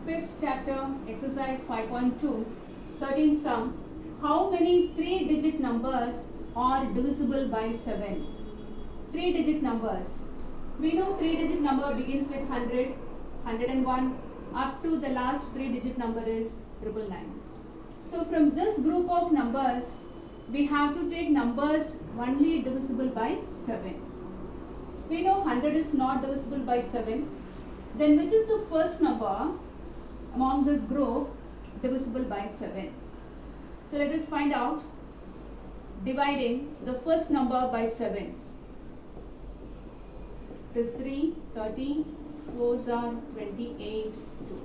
Fifth chapter, exercise 5.2, 13 sum. How many 3-digit numbers are divisible by 7? 3-digit numbers. We know 3-digit number begins with 100, 101, up to the last 3-digit number is 999. So from this group of numbers, we have to take numbers only divisible by 7. We know 100 is not divisible by 7. Then which is the first number among this group divisible by 7? So let us find out. Dividing the first number by 7. It is 3, 30, 4s are 28, 2.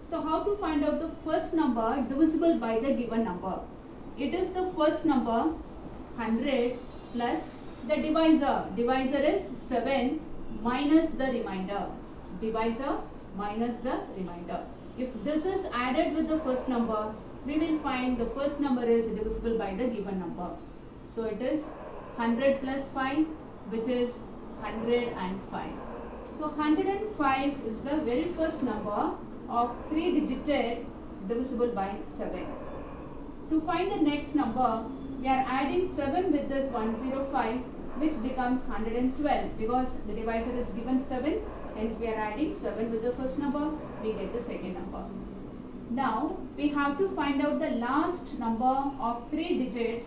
So how to find out the first number divisible by the given number? It is the first number 100 plus the divisor. Divisor is 7 minus the remainder. Divisor minus the remainder. If this is added with the first number, we will find the first number is divisible by the given number. So it is 100 plus 5, which is 105. So 105 is the very first number of 3-digit divisible by 7. To find the next number, we are adding 7 with this 105, which becomes 112, because the divisor is given 7. Hence we are adding 7 with the first number, we get the second number. Now we have to find out the last number of 3-digit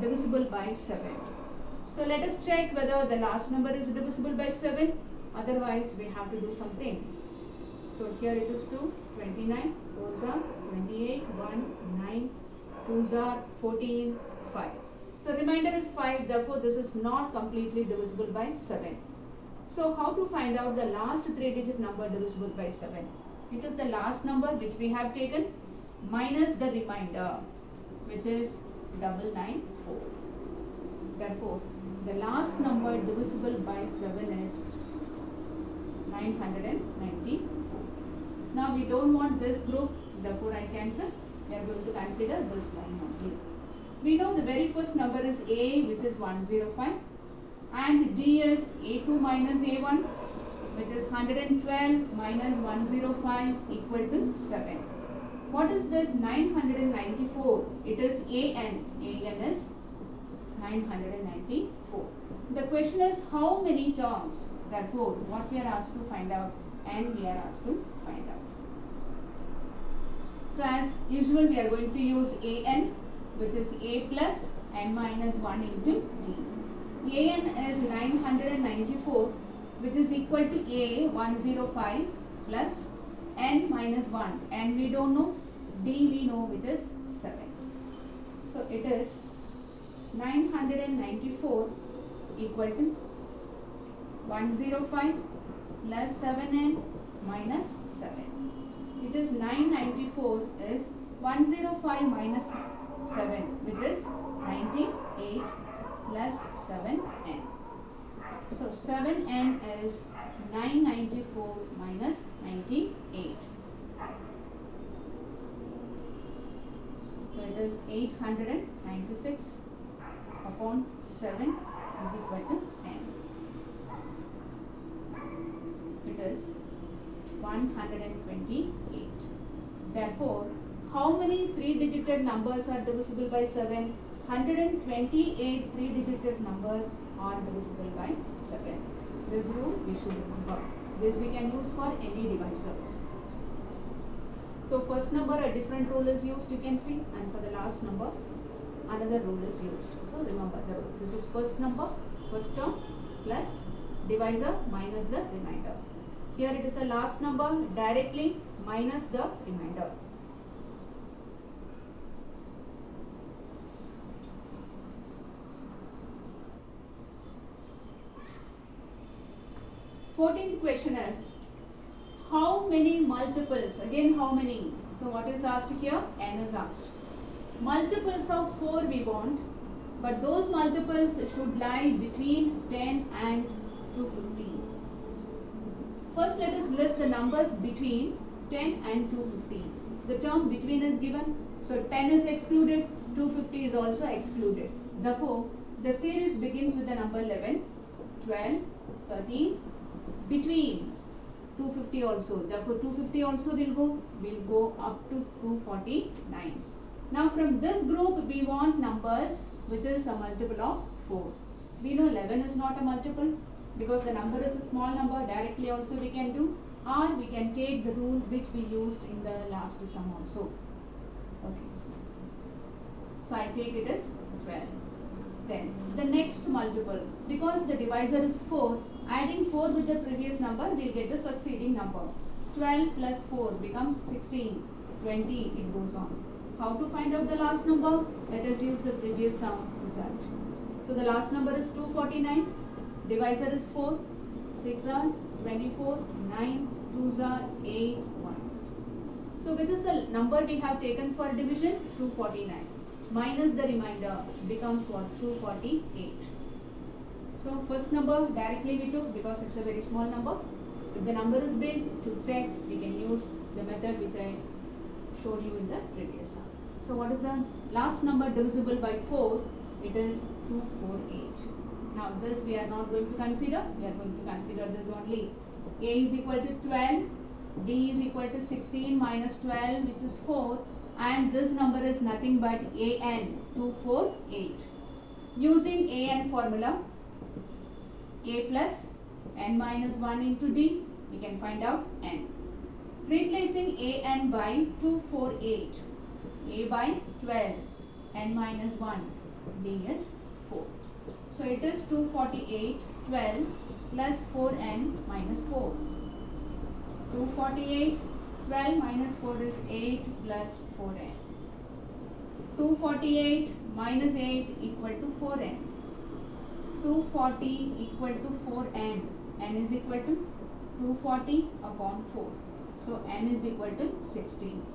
divisible by 7. So let us check whether the last number is divisible by 7. Otherwise we have to do something. So here it is 2, 29, 4s are 28, 1, 9, 2s are 14, 5. So remainder is 5, therefore this is not completely divisible by 7. So how to find out the last 3-digit number divisible by 7? It is the last number which we have taken minus the remainder, which is 994. Therefore the last number divisible by 7 is 994. Now we don't want this group, therefore I cancel. We are going to consider this line only. We know the very first number is A, which is 105, and D is A2 minus A1, which is 112 minus 105 equal to 7. What is this 994? It is AN. AN is 994. The question is how many terms? Therefore, what we are asked to find out, and we are asked to find out. So as usual, we are going to use AN, which is A plus N minus 1 into D. AN is 994, which is equal to A 105 plus N minus 1. N we don't know, D we know, which is 7. So it is 994 equal to 105 plus 7N minus 7. It is 994 is 105 minus 7, which is 98 plus 7N. So 7N is 994 minus 98. So it is 896 upon 7 is equal to N. It is 128. Therefore, how many 3-digit numbers are divisible by 7? 128 3-digit numbers are divisible by 7. This rule we should remember. This we can use for any divisor. So first number a different rule is used, you can see, and for the last number another rule is used. So remember the rule. This is first number, first term plus divisor minus the remainder. Here it is the last number, directly minus the remainder. Fourteenth question is, how many multiples? Again, how many? So what is asked here? N is asked. Multiples of 4 we want, but those multiples should lie between 10 and 250. First let us list the numbers between 10 and 250. The term between is given, so 10 is excluded, 250 is also excluded. Therefore, the series begins with the number 11, 12, 13, between 250 also. Therefore 250 also will go up to 249. Now from this group we want numbers which is a multiple of 4. We know 11 is not a multiple because the number is a small number. Directly also we can do, or we can take the rule which we used in the last sum also. Okay. So I take it as 12. Then the next multiple, because the divisor is 4, adding 4 with the previous number we will get the succeeding number. 12 plus 4 becomes 16, 20, it goes on. How to find out the last number? Let us use the previous sum result. So the last number is 249, divisor is 4, 6 are 24, 9, 2s are 8, 1. So which is the number we have taken for division? 249. Minus the remainder becomes what? 248. So first number directly we took because it's a very small number. If the number is big, to check we can use the method which I showed you in the previous sum. So what is the last number divisible by 4? It is 248. Now this we are not going to consider. We are going to consider this only. A is equal to 12. B is equal to 16 minus 12, which is 4. And this number is nothing but AN, 248. Using AN formula, A plus N minus 1 into D, we can find out N. Replacing AN by 248, A by 12, N minus 1, D is 4. So it is 248, 12 plus 4N minus 4. 248, 12 minus 4 is 8 plus 4N. 248 minus 8 equal to 4N. 240 equal to 4N. N is equal to 240 upon 4. So N is equal to 16.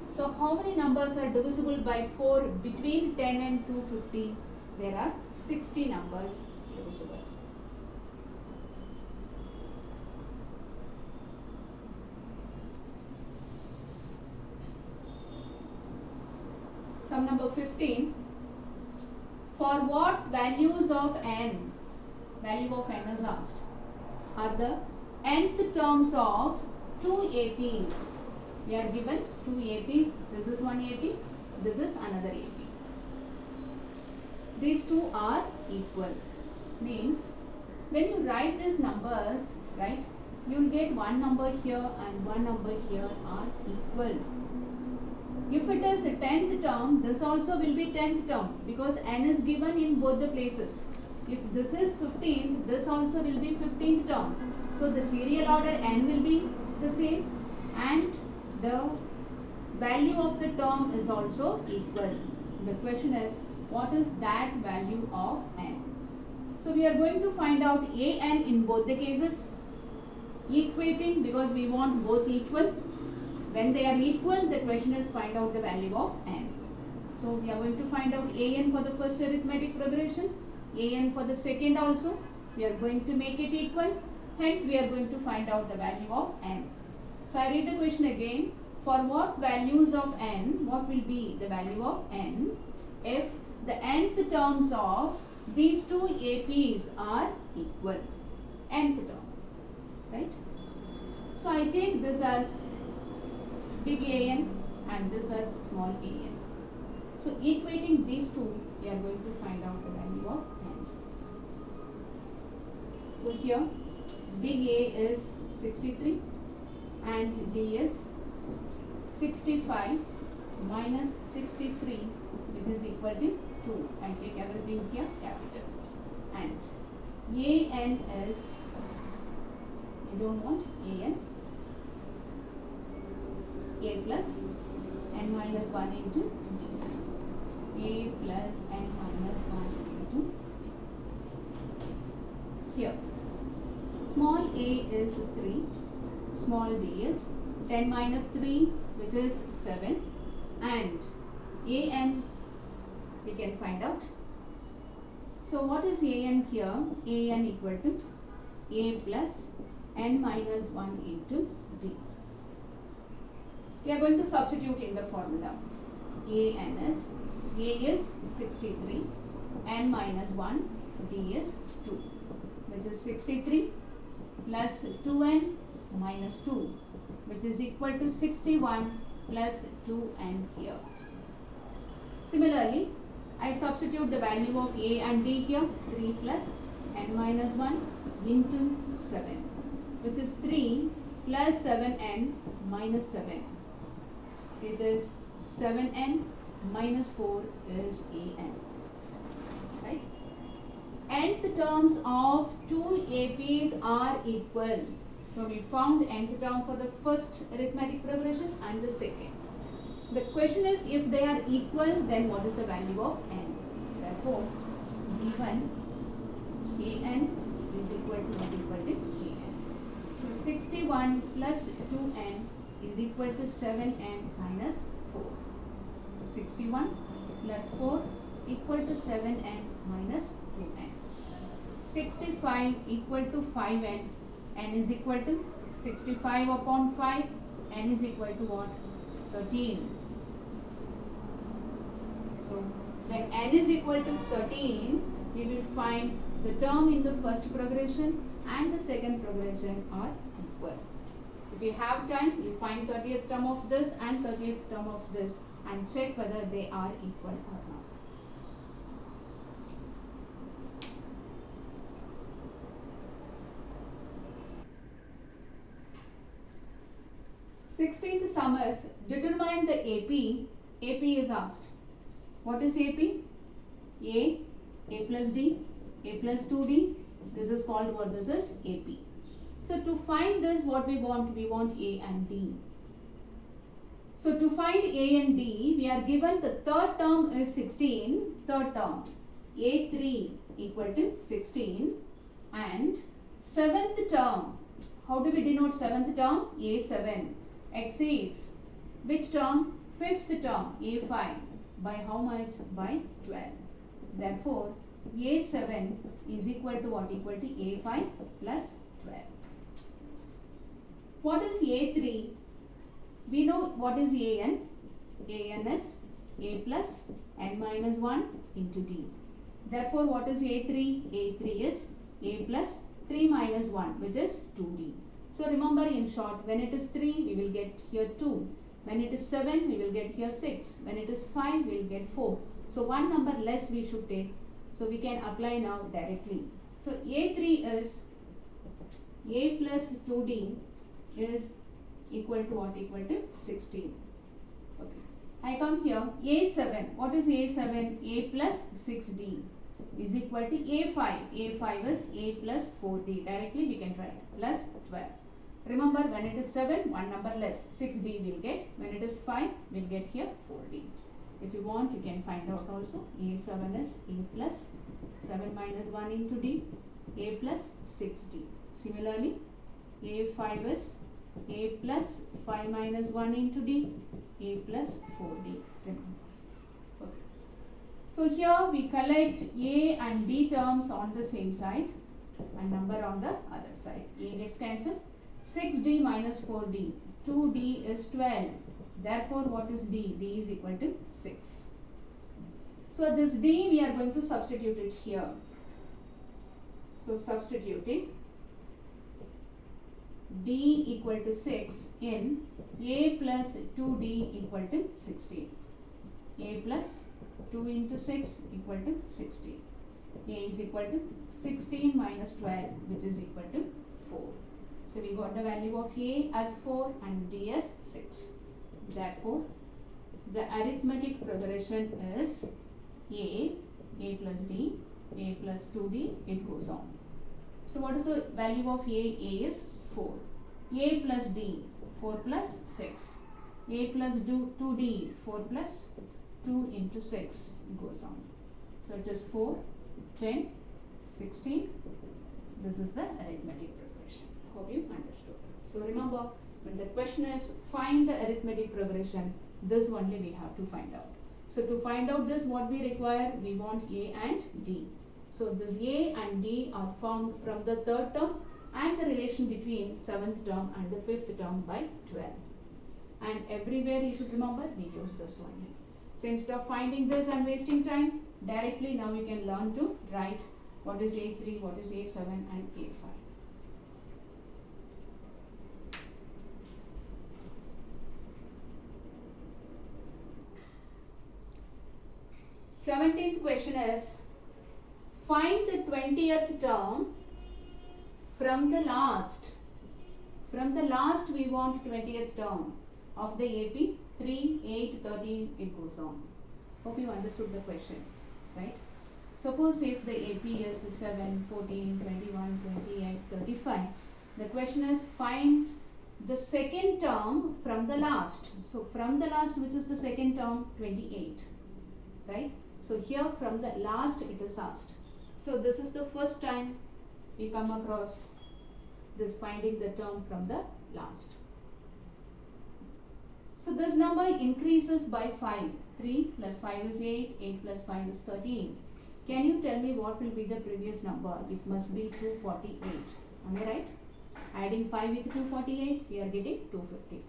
So how many numbers are divisible by 4 between 10 and 250? There are 60 numbers divisible. Sum number 15. For what values of n, value of n is asked, are the nth terms of two APs. We are given two APs. This is one AP, this is another AP. These two are equal. Means when you write these numbers, right, you will get one number here and one number here are equal. If it is a 10th term, this also will be 10th term because n is given in both the places. If this is 15th, this also will be 15th term. So the serial order n will be the same and the value of the term is also equal. The question is, what is that value of n? So we are going to find out an in both the cases. Equating because we want both equal. When they are equal, the question is find out the value of n. So we are going to find out an for the first arithmetic progression, an for the second also. We are going to make it equal. Hence we are going to find out the value of n. So I read the question again. For what values of n, what will be the value of n if the nth terms of these two APs are equal? Nth term, right? So I take this as big AN and this as small an. So equating these two, we are going to find out the value of n. So here big A is 63 and D is 65 minus 63, which is equal to 2. I take everything here capital. And AN is, you don't want AN, A plus n minus 1 into D. A plus n minus 1 into here. Small a is 3, small d is 10 minus 3, which is 7, and an we can find out. So what is an here? An equal to a plus n minus 1 into d. We are going to substitute in the formula. an is, a is 63, n minus 1, d is 2, which is 63 plus 2n minus 2, which is equal to 61 plus 2n here. Similarly, I substitute the value of a and d here, 3 plus n minus 1 into 7, which is 3 plus 7n minus 7. It is 7n minus 4 is an. Right? Nth terms of two APs are equal. So we found nth term for the first arithmetic progression and the second. The question is, if they are equal, then what is the value of n? Therefore, given an is equal to what? Equal to an. So 61 plus 2n is equal to 7n minus 4. 61 plus 4 equal to 7n minus 2n. 65 equal to 5n. N is equal to 65 upon 5. N is equal to what? 13. So when n is equal to 13, we will find the term in the first progression and the second progression are equal. If you have time, you find 30th term of this and 30th term of this and check whether they are equal or not. Sixteenth sum is determine the AP. AP is asked. What is AP? A plus D, A plus 2D. This is called what? This is AP. So to find this, what we want? We want A and D. So to find A and D, we are given the third term is 16. Third term, A3 equal to 16. And seventh term, how do we denote seventh term? A7 exceeds which term? Fifth term, A5. By how much? By 12. Therefore, A7 is equal to what? Equal to A5 plus 12. What is A3? We know what is AN. AN is A plus n minus 1 into D. Therefore, what is A3? A3 is A plus 3 minus 1, which is 2D. So remember, in short, when it is 3, we will get here 2. When it is 7, we will get here 6. When it is 5, we will get 4. So one number less we should take. So we can apply now directly. So A3 is A plus 2D is equal to what? Equal to 16. Okay. I come here. A7. What is A7? A plus 6D is equal to A5. A5 is A plus 4D. Directly we can write plus 12. Remember, when it is 7, one number less, 6D will get. When it is 5, we will get here 4D. If you want, you can find out also. A7 is A plus 7 minus 1 into D, A plus 6D. Similarly, A5 is A plus 5 minus 1 into D, A plus 4D. Remember. Okay. So here we collect A and D terms on the same side and number on the other side. A gets cancelled. 6D minus 4D. 2D is 12. Therefore, what is D? D is equal to 6. So, this D we are going to substitute it here. So, substituting D equal to 6 in A plus 2D equal to 16. A plus 2 into 6 equal to 16. A is equal to 16 minus 12, which is equal to 4. So we got the value of A as 4 and D as 6. Therefore, the arithmetic progression is A plus D, A plus 2D, it goes on. So what is the value of A? A is 4. A plus D, 4 plus 6. A plus 2D, 4 plus 2 into 6 goes on. So it is 4, 10, 16. This is the arithmetic progression. Hope you understood. So remember, when the question is find the arithmetic progression, this only we have to find out. So to find out this, what we require? We want A and D. So this A and D are found from the third term and the relation between 7th term and the 5th term by 12. And everywhere you should remember, we use this only. So instead of finding this and wasting time, directly now you can learn to write what is A3, what is A7 and A5. 17th question is, find the 20th term from the last. From the last we want 20th term of the AP 3, 8, 13, it goes on. Hope you understood the question, right? Suppose if the AP is 7, 14, 21, 28, 35, the question is find the second term from the last. So from the last, which is the second term? 28, right? So here from the last it is asked. So this is the first time we come across this finding the term from the last. So this number increases by 5. 3 plus 5 is 8, 8 plus 5 is 13. Can you tell me what will be the previous number? It must be 248. Am I right? Adding 5 with 248, we are getting 253.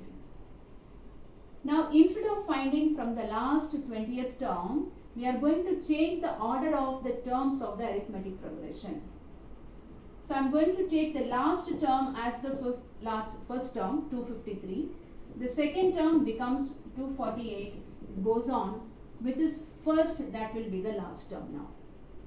Now instead of finding from the last 20th term, we are going to change the order of the terms of the arithmetic progression. So I am going to take the last term as the first term, 253. The second term becomes 248, goes on, which is first, that will be the last term now.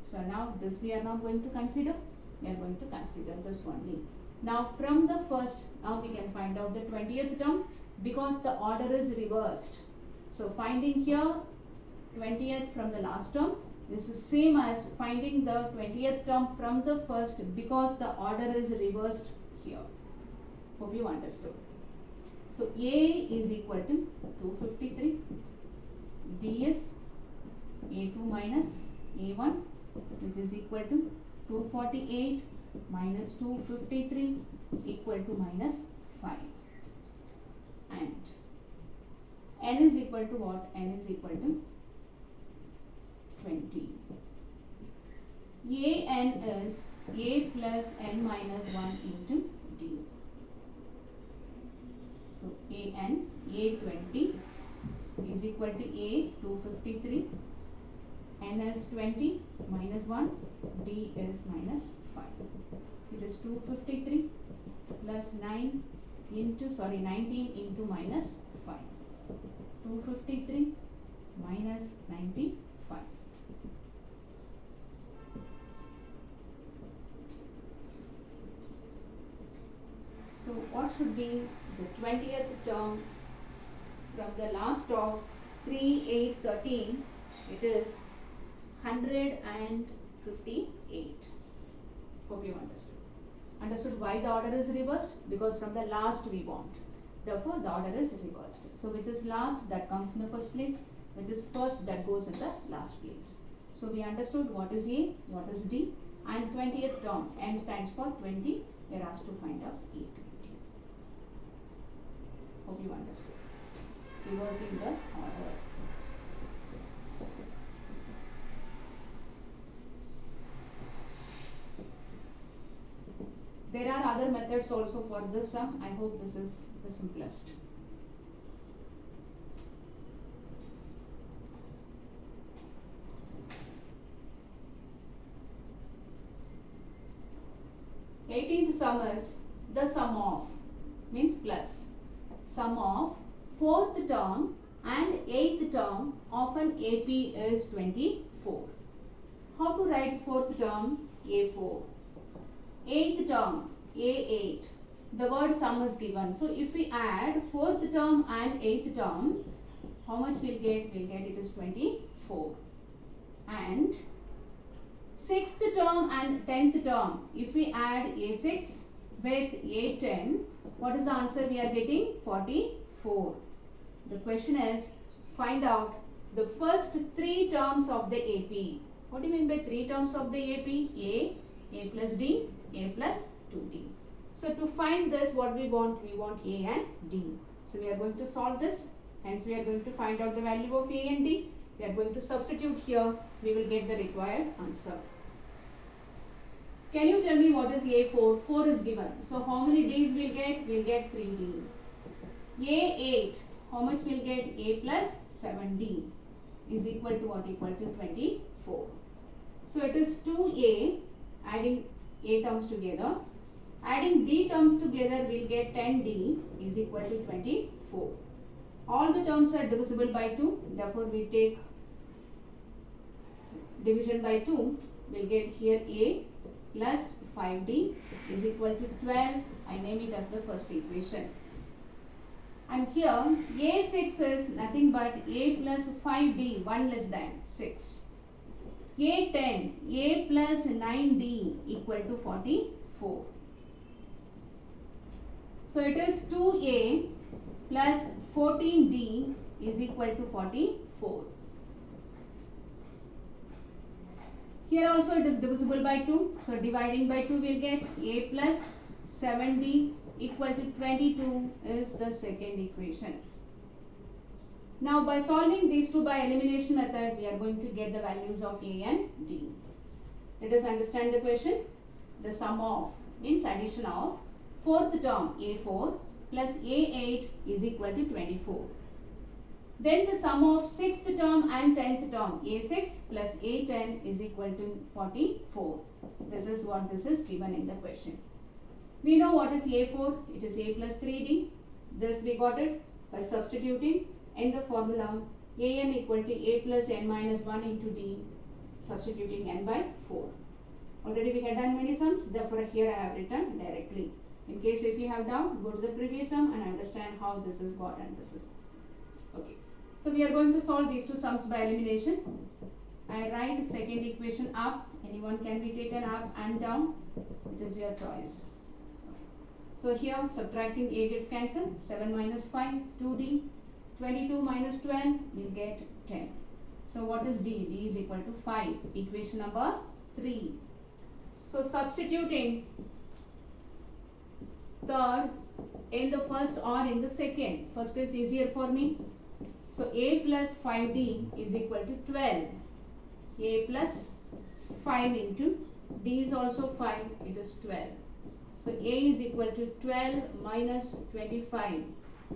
So now this we are not going to consider, we are going to consider this only. Now from the first, now we can find out the 20th term because the order is reversed. So finding here 20th from the last term is the same as finding the 20th term from the first because the order is reversed here. Hope you understood. So A is equal to 253. D is A2 minus A1, which is equal to 248 minus 253 equal to minus 5. And N is equal to what? N is equal to 20. An is A plus N minus 1 into D. So An, A20 is equal to A253. N is 20 minus 1, D is minus 5. It is 253 plus 19 into minus 5. 253 minus 95. So what should be the 20th term from the last of 3, 8, 13? It is 158. Hope you understood. Understood why the order is reversed? Because from the last we want. Therefore, the order is reversed. So, which is last, that comes in the first place. Which is first, that goes in the last place. So, we understood what is A, what is D, and 20th term. N stands for 20. We are asked to find out A20. Hope you understood. Reversing the order. There are other methods also for this sum. I hope this is the simplest. Eighteenth sum is the sum of, means plus, sum of 4th term and 8th term of an AP is 24. How to write 4th term? A4. 8th term, A8. The word sum is given. So if we add 4th term and 8th term, how much we'll get? We'll get it is 24. And 6th term and 10th term, if we add A6 with A10, what is the answer we are getting? 44. The question is, find out the first 3 terms of the AP. What do you mean by 3 terms of the AP? A plus D, A plus 2D. So to find this, what we want A and D. So we are going to solve this. Hence we are going to find out the value of A and D. We are going to substitute here. We will get the required answer. Can you tell me what is A4? 4 is given. So how many D's we'll get? We'll get 3D. A8. How much we'll get? A plus 7D is equal to what? Equal to 24. So it is 2A, adding A terms together. Adding D terms together, we'll get 10D is equal to 24. All the terms are divisible by 2. Therefore, we take division by 2, we'll get here A plus 5D is equal to 12. I name it as the first equation. And here A6 is nothing but A plus 5D, 1 less than 6. A10, A plus 9D equal to 44. So it is 2A plus 14D is equal to 44. Here also it is divisible by 2. So dividing by 2 we'll get A plus 7D equal to 22 is the second equation. Now by solving these two by elimination method, we are going to get the values of A and D. Let us understand the question. The sum of means addition of fourth term A4 plus A8 is equal to 24. Then the sum of sixth term and 10th term A6 plus A10 is equal to 44. This is what this is given in the question. We know what is A4. It is A plus 3D. This we got it by substituting in the formula An equal to A plus n minus 1 into D, substituting n by 4. Already we had done many sums, therefore here I have written directly. In case if you have doubt, go to the previous sum and understand how this is got and this is. Okay. So we are going to solve these two sums by elimination. I write second equation up. Anyone can be taken up and down. It is your choice. So here subtracting A gets cancelled. 7 minus 5, 2D. 22 minus 12, we'll get 10. So what is D? D is equal to 5. Equation number 3. So substituting third in the first or in the second. First is easier for me. So A plus 5D is equal to 12. A plus 5 into D is also 5. It is 12. So A is equal to 12 minus 25.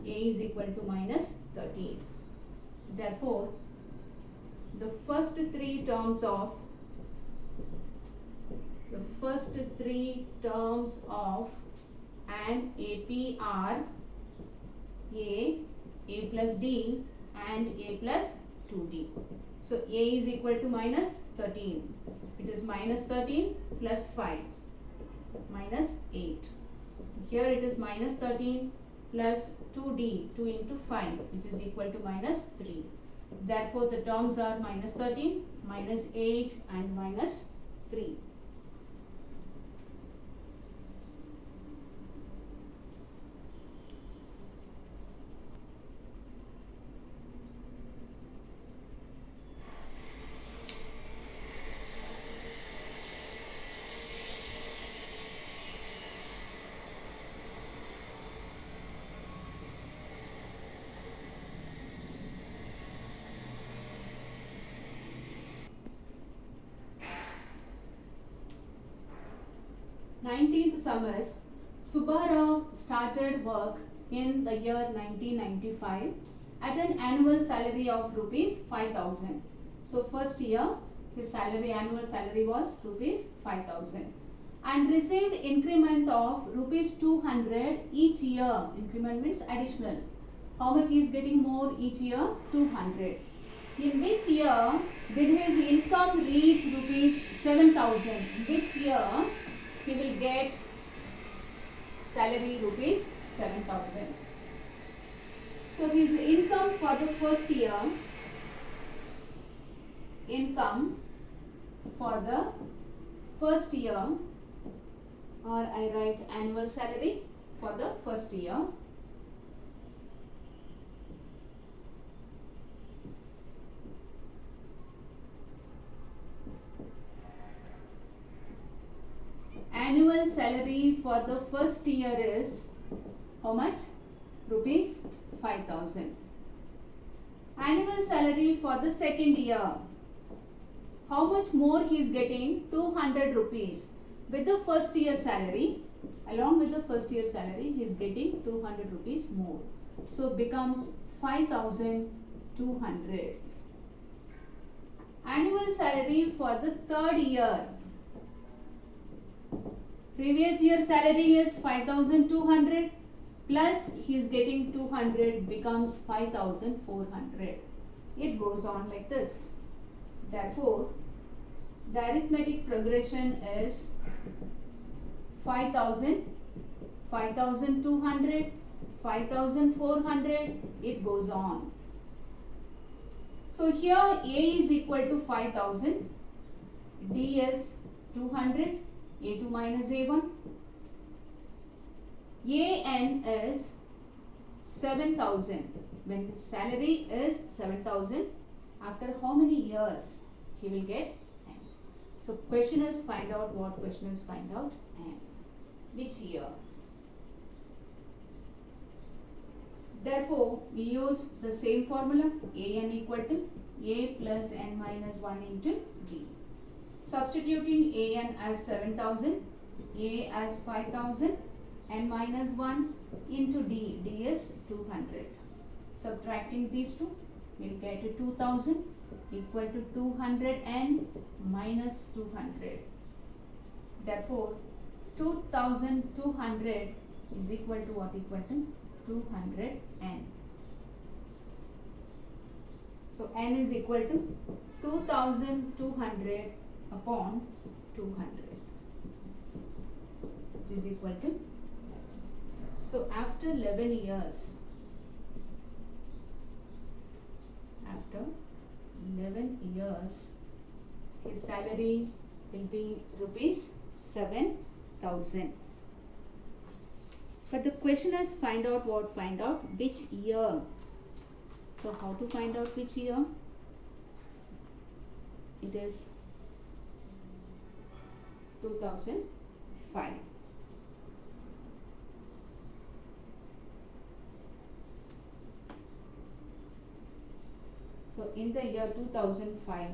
A is equal to minus 13. Therefore, the first three terms of an AP are A plus D and A plus 2D. So A is equal to minus 13. It is minus 13 plus 5 minus 8. Here it is minus 13 plus 2D, 2 into 5, which is equal to minus 3. Therefore, the terms are minus 13, minus 8 and minus 3. Nineteenth sum is Subbarao started work in the year 1995 at an annual salary of rupees 5,000. So first year his annual salary was rupees 5,000 and received increment of rupees 200 each year. Increment means additional. How much he is getting more each year? 200. In which year did his income reach rupees 7,000? Which year he will get salary rupees 7,000. So his income for the first year, or I write annual salary for the first year. Annual salary for the first year is how much? Rupees 5,000. Annual salary for the second year. How much more he is getting? 200 rupees. With the first year salary, along with the first year salary, he is getting 200 rupees more. So becomes 5,200. Annual salary for the third year. Previous year salary is 5,200 plus he is getting 200 becomes 5,400. It goes on like this. Therefore, The arithmetic progression is 5,000, 5,200, 5,400, it goes on. So here A is equal to 5,000, D is 200, A2 minus A1. AN is 7,000. When the salary is 7,000, after how many years he will get N? So question is find out what? Question is find out N. Which year? Therefore, we use the same formula, AN equal to A plus N minus 1 into D. Substituting AN as 7,000, A as 5,000, N minus 1 into D, D is 200. Subtracting these two, we will get to 2,000 equal to 200 N minus 200. Therefore, 2,200 is equal to what? Equal to 200 N. So N is equal to 2,200 upon 200, which is equal to. So after 11 years, his salary will be rupees 7,000. But the question is find out what? Find out which year. So how to find out which year? It is 2005. So in the year 2005,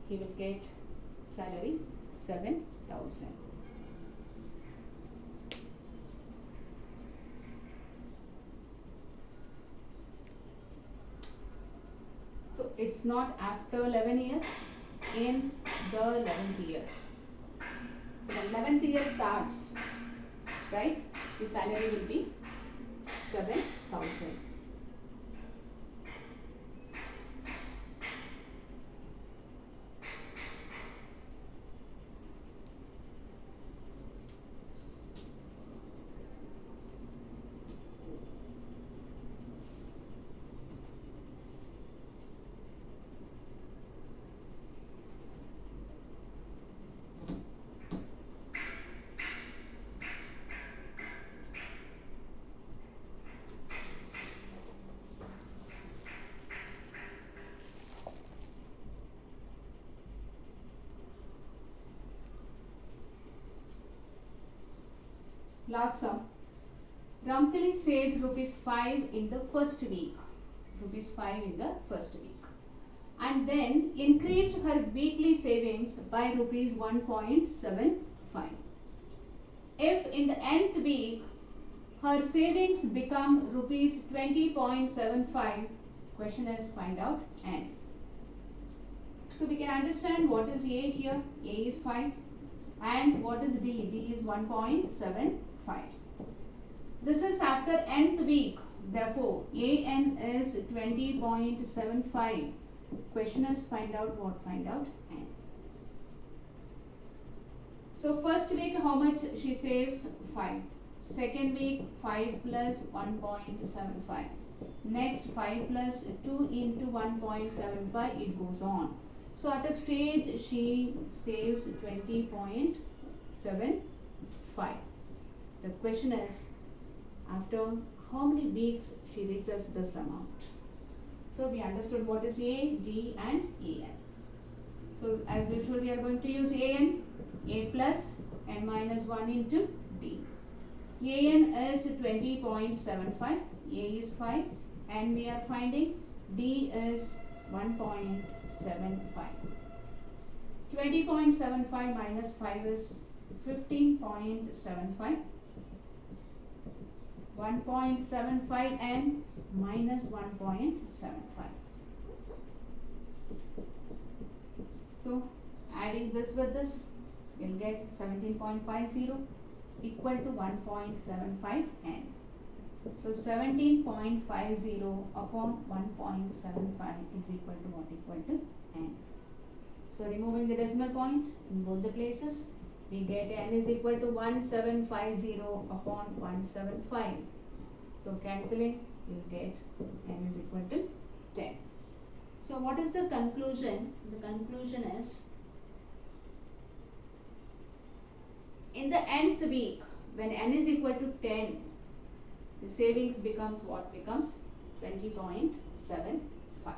he will get salary 7,000. So it's not after 11 years, in the 11th year. So the 11th year starts, right? The salary will be 7,000. Last sum. Ramtali saved rupees 5 in the first week. Rupees 5 in the first week. And then increased her weekly savings by rupees 1.75. If in the nth week her savings become rupees 20.75, question is find out N. So we can understand what is A here. A is 5. And what is D? D is 1.75. This is after nth week. Therefore, AN is 20.75. Question is find out what? Find out N. So first week how much she saves? 5. Second week 5 plus 1.75. Next 5 plus 2 into 1.75, it goes on. So at a stage she saves 20.75. The question is after how many weeks she reaches this amount. So we understood what is A, D and AN. So as usual we are going to use AN. A plus N minus 1 into D. AN is 20.75. A is 5 and we are finding D is 1.75. 20.75 minus 5 is 15.75. 1.75 and minus 1.75. So adding this with this, you'll get 17.50 equal to 1.75 n. So 17.50 upon 1.75 is equal to what? Equal to n. So removing the decimal point in both the places, we get n is equal to 1750 upon 175. So cancelling, you get n is equal to 10. So what is the conclusion? The conclusion is, in the nth week, when n is equal to 10, the savings becomes what? Becomes 20.75.